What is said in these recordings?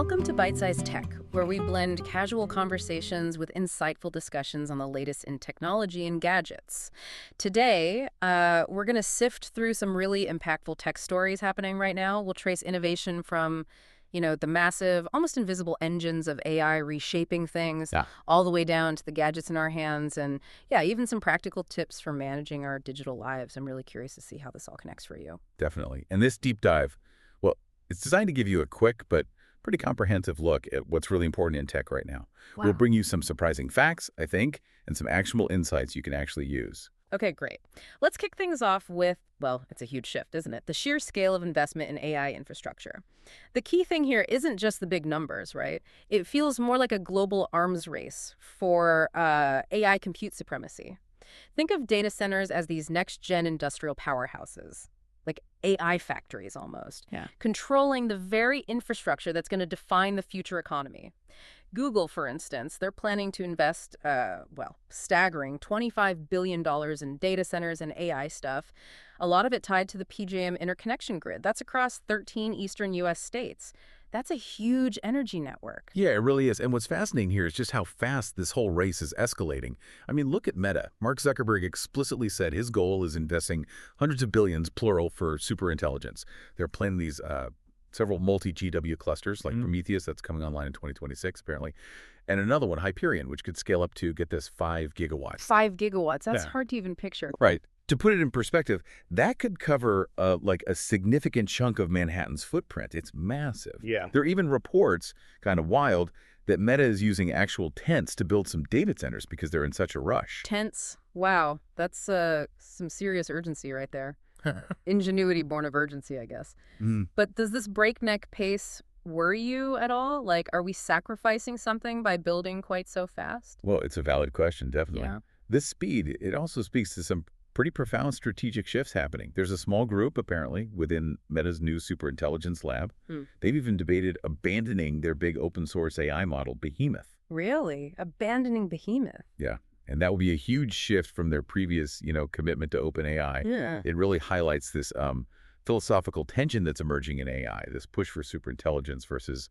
Welcome to Byte-Sized Tech, where we blend casual conversations with insightful discussions on the latest in technology and gadgets. Today, we're going to sift through some really impactful tech stories happening right now. We'll trace innovation from, the massive, almost invisible engines of AI reshaping things, all the way down to the gadgets in our hands, and even some practical tips for managing our digital lives. I'm really curious to see how this all connects for you. Definitely. And this deep dive, well, it's designed to give you a quick but pretty comprehensive look at what's really important in tech right now. Wow. We'll bring you some surprising facts, I think, and some actionable insights you can actually use. Okay, great. Let's kick things off with, well, it's a huge shift, isn't it? The sheer scale of investment in AI infrastructure. The key thing here isn't just the big numbers, right? It feels more like a global arms race for AI compute supremacy. Think of data centers as these next-gen industrial powerhouses, like AI factories almost, controlling the very infrastructure that's going to define the future economy. Google, for instance, they're planning to invest, staggering $25 billion in data centers and AI stuff, a lot of it tied to the PJM interconnection grid. That's across 13 eastern U.S. states. That's a huge energy network. Yeah, it really is. And what's fascinating here is just how fast this whole race is escalating. I mean, look at Meta. Mark Zuckerberg explicitly said his goal is investing hundreds of billions, plural, for superintelligence. They're planning these several multi-GW clusters like Prometheus, that's coming online in 2026, apparently. And another one, Hyperion, which could scale up to, get this, 5 gigawatts. 5 gigawatts. That's hard to even picture. Right. To put it in perspective, that could cover like a significant chunk of Manhattan's footprint. It's massive. Yeah. There are even reports, kind of wild, that Meta is using actual tents to build some data centers because they're in such a rush. Tents. Wow. That's some serious urgency right there. Ingenuity born of urgency, I guess. But does this breakneck pace worry you at all? Like, are we sacrificing something by building quite so fast? Well, it's a valid question, definitely. Yeah. This speed, it also speaks to some pretty profound strategic shifts happening. There's a small group, apparently, within Meta's new superintelligence lab. They've even debated abandoning their big open source AI model, Behemoth. Really? Abandoning Behemoth? Yeah. And that will be a huge shift from their previous, commitment to open AI. Yeah. It really highlights this philosophical tension that's emerging in AI, this push for superintelligence versus,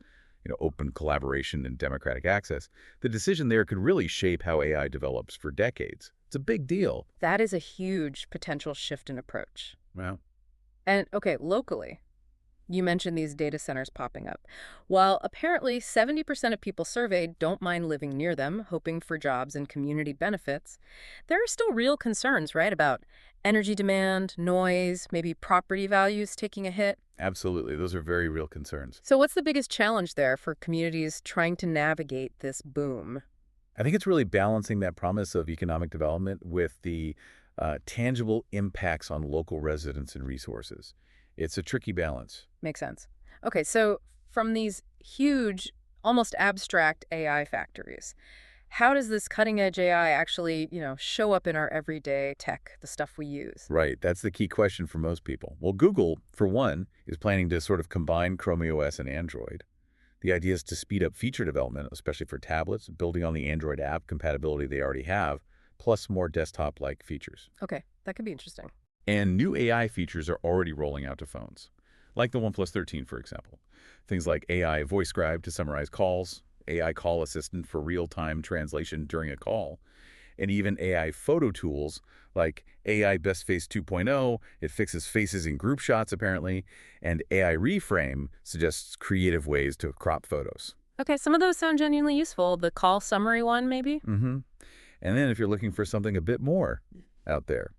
open collaboration and democratic access. The decision there could really shape how AI develops for decades. It's a big deal. That is a huge potential shift in approach. Well. And, okay, locally, you mentioned these data centers popping up. While apparently 70% of people surveyed don't mind living near them, hoping for jobs and community benefits, there are still real concerns, right, about energy demand, noise, maybe property values taking a hit. Absolutely. Those are very real concerns. So what's the biggest challenge there for communities trying to navigate this boom? I think it's really balancing that promise of economic development with the tangible impacts on local residents and resources. It's a tricky balance. Makes sense. Okay, so from these huge, almost abstract AI factories, how does this cutting-edge AI actually, show up in our everyday tech, the stuff we use? Right. That's the key question for most people. Well, Google, for one, is planning to sort of combine Chrome OS and Android. The idea is to speed up feature development, especially for tablets, building on the Android app compatibility they already have, plus more desktop-like features. Okay, that could be interesting. And new AI features are already rolling out to phones, like the OnePlus 13, for example. Things like AI voice scribe to summarize calls, AI call assistant for real-time translation during a call, and even AI photo tools like AI Best Face 2.0. It fixes faces in group shots, apparently, and AI Reframe suggests creative ways to crop photos. Okay, some of those sound genuinely useful. The call summary one, maybe? And then if you're looking for something a bit more out there,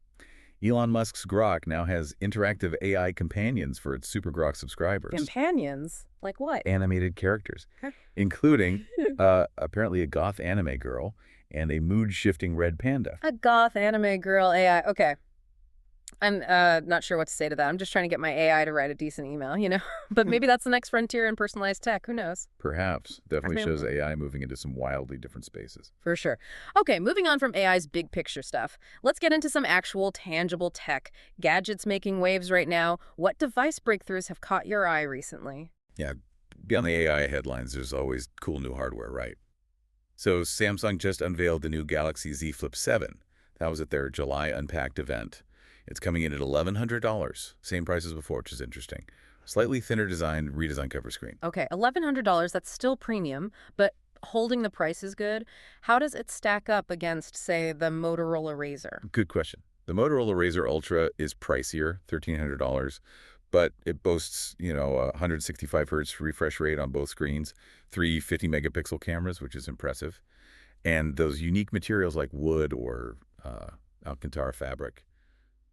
Elon Musk's Grok now has interactive AI companions for its Super Grok subscribers. Companions? Like what? Animated characters, including apparently a goth anime girl and a mood-shifting red panda. A goth anime girl AI. Okay. I'm not sure what to say to that. I'm just trying to get my AI to write a decent email, But maybe that's the next frontier in personalized tech. Who knows? Perhaps. Definitely shows AI moving into some wildly different spaces. For sure. Okay, moving on from AI's big picture stuff, let's get into some actual tangible tech. Gadgets making waves right now. What device breakthroughs have caught your eye recently? Yeah, beyond the AI headlines, there's always cool new hardware, right? So Samsung just unveiled the new Galaxy Z Flip 7. That was at their July Unpacked event. It's coming in at $1,100, same price as before, which is interesting. Slightly thinner design, redesigned cover screen. Okay, $1,100, that's still premium, but holding the price is good. How does it stack up against, say, the Motorola Razr? Good question. The Motorola Razr Ultra is pricier, $1,300, but it boasts, a 165 hertz refresh rate on both screens, three 50-megapixel cameras, which is impressive, and those unique materials like wood or Alcantara fabric.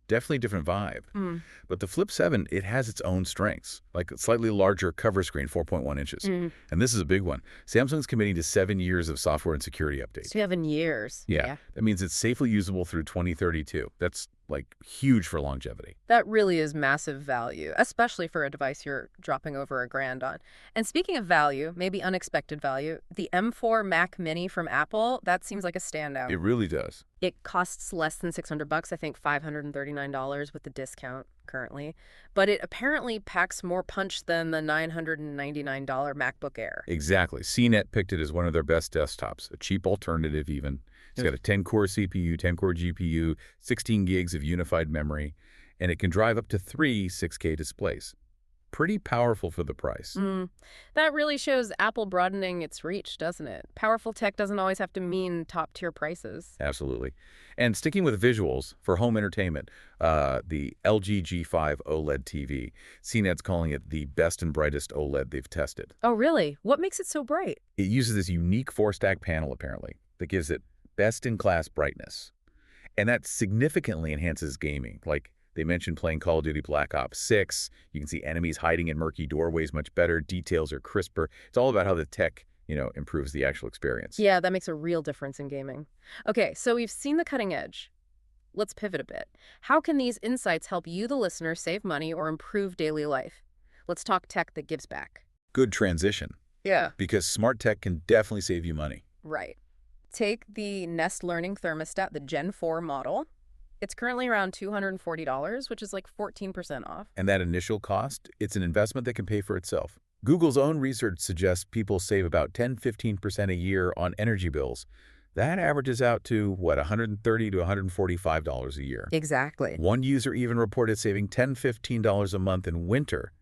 Definitely different vibe. Mm. But the Flip 7, it has its own strengths, like a slightly larger cover screen, 4.1 inches. Mm. And this is a big one. Samsung's committing to 7 years of software and security updates. 7 years. Yeah. That means it's safely usable through 2032. That's, huge for longevity. That really is massive value, especially for a device you're dropping over $1,000 on. And speaking of value, maybe unexpected value, the M4 Mac Mini from Apple, that seems like a standout. It really does. It costs less than $600, I think $539 with the discount currently. But it apparently packs more punch than the $999 MacBook Air. Exactly. CNET picked it as one of their best desktops, a cheap alternative even. It's got a 10-core CPU, 10-core GPU, 16 gigs of unified memory, and it can drive up to 3 6K displays. Pretty powerful for the price. That really shows Apple broadening its reach, doesn't it? Powerful tech doesn't always have to mean top-tier prices. Absolutely. And sticking with visuals, for home entertainment, the LG G5 OLED TV, CNET's calling it the best and brightest OLED they've tested. Oh, really? What makes it so bright? It uses this unique 4-stack panel, apparently, that gives it best-in-class brightness. And that significantly enhances gaming. Like they mentioned playing Call of Duty Black Ops 6. You can see enemies hiding in murky doorways much better. Details are crisper. It's all about how the tech, improves the actual experience. Yeah, that makes a real difference in gaming. Okay, so we've seen the cutting edge. Let's pivot a bit. How can these insights help you, the listener, save money or improve daily life? Let's talk tech that gives back. Good transition. Yeah. Because smart tech can definitely save you money. Right. Take the Nest Learning thermostat, the Gen 4 model. It's currently around $240, which is like 14% off. And that initial cost, it's an investment that can pay for itself. Google's own research suggests people save about 10–15% a year on energy bills. That averages out to, $130 to $145 a year. Exactly. One user even reported saving $10–15 a month in winter.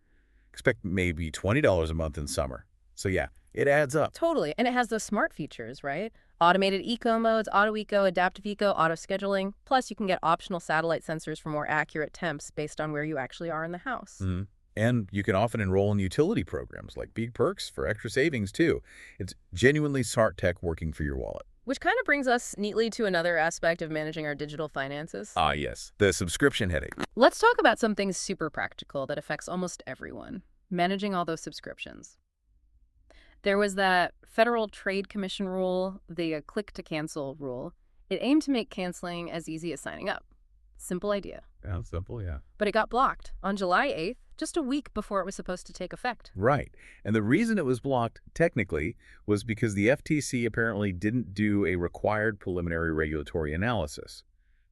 Expect maybe $20 a month in summer. So yeah, it adds up. Totally. And it has those smart features, right? Automated eco modes, auto eco, adaptive eco, auto scheduling. Plus, you can get optional satellite sensors for more accurate temps based on where you actually are in the house. Mm-hmm. And you can often enroll in utility programs like Big Perks for extra savings, too. It's genuinely smart tech working for your wallet. Which kind of brings us neatly to another aspect of managing our digital finances. Ah, yes. The subscription headache. Let's talk about something super practical that affects almost everyone. Managing all those subscriptions. There was that Federal Trade Commission rule, the click-to-cancel rule. It aimed to make canceling as easy as signing up. Simple idea. Yeah, simple, yeah. But it got blocked on July 8th, just a week before it was supposed to take effect. Right. And the reason it was blocked, technically, was because the FTC apparently didn't do a required preliminary regulatory analysis.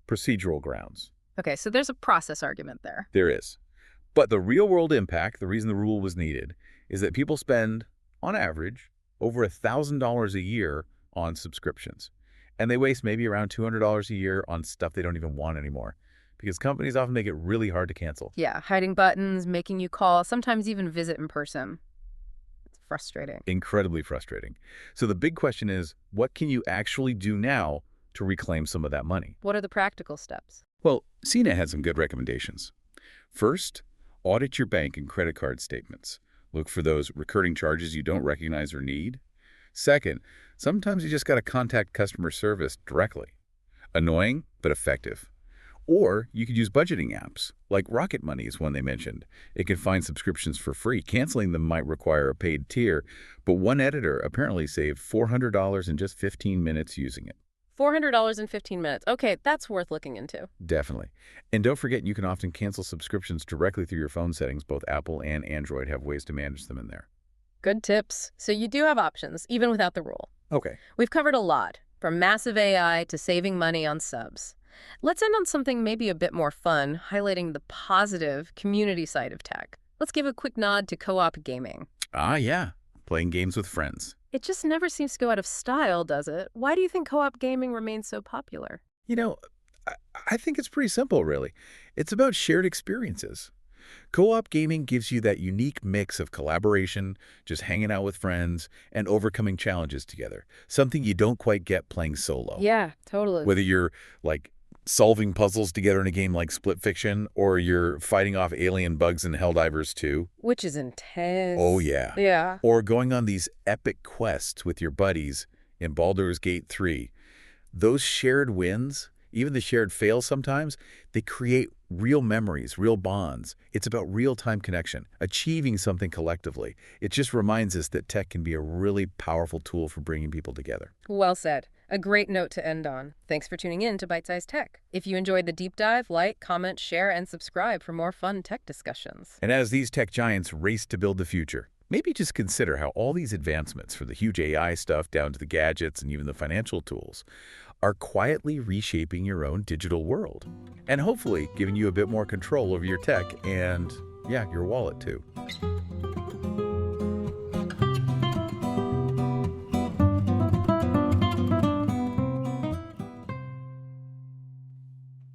Procedural grounds. Okay, so there's a process argument there. There is. But the real-world impact, the reason the rule was needed, is that people spend, on average, over $1,000 a year on subscriptions. And they waste maybe around $200 a year on stuff they don't even want anymore. Because companies often make it really hard to cancel. Yeah, hiding buttons, making you call, sometimes even visit in person. It's frustrating. Incredibly frustrating. So the big question is, what can you actually do now to reclaim some of that money? What are the practical steps? Well, CNET had some good recommendations. First, audit your bank and credit card statements. Look for those recurring charges you don't recognize or need. Second, sometimes you just got to contact customer service directly. Annoying, but effective. Or you could use budgeting apps, like Rocket Money is one they mentioned. It can find subscriptions for free. Canceling them might require a paid tier, but one editor apparently saved $400 in just 15 minutes using it. $400 in 15 minutes. Okay, that's worth looking into. Definitely. And don't forget, you can often cancel subscriptions directly through your phone settings. Both Apple and Android have ways to manage them in there. Good tips. So you do have options, even without the rule. Okay. We've covered a lot, from massive AI to saving money on subs. Let's end on something maybe a bit more fun, highlighting the positive community side of tech. Let's give a quick nod to co-op gaming. Ah, yeah. Playing games with friends. It just never seems to go out of style, does it? Why do you think co-op gaming remains so popular? I think it's pretty simple, really. It's about shared experiences. Co-op gaming gives you that unique mix of collaboration, just hanging out with friends, and overcoming challenges together, something you don't quite get playing solo. Yeah, totally. Whether you're, like, solving puzzles together in a game like Split Fiction, or you're fighting off alien bugs in Helldivers 2. Which is intense. Oh, yeah. Yeah. Or going on these epic quests with your buddies in Baldur's Gate 3. Those shared wins, even the shared fails sometimes, they create real memories, real bonds. It's about real-time connection, achieving something collectively. It just reminds us that tech can be a really powerful tool for bringing people together. Well said. A great note to end on. Thanks for tuning in to Byte-Sized Tech. If you enjoyed the deep dive, like, comment, share, and subscribe for more fun tech discussions. And as these tech giants race to build the future, maybe just consider how all these advancements, from the huge AI stuff down to the gadgets and even the financial tools, are quietly reshaping your own digital world. And hopefully giving you a bit more control over your tech and, yeah, your wallet too.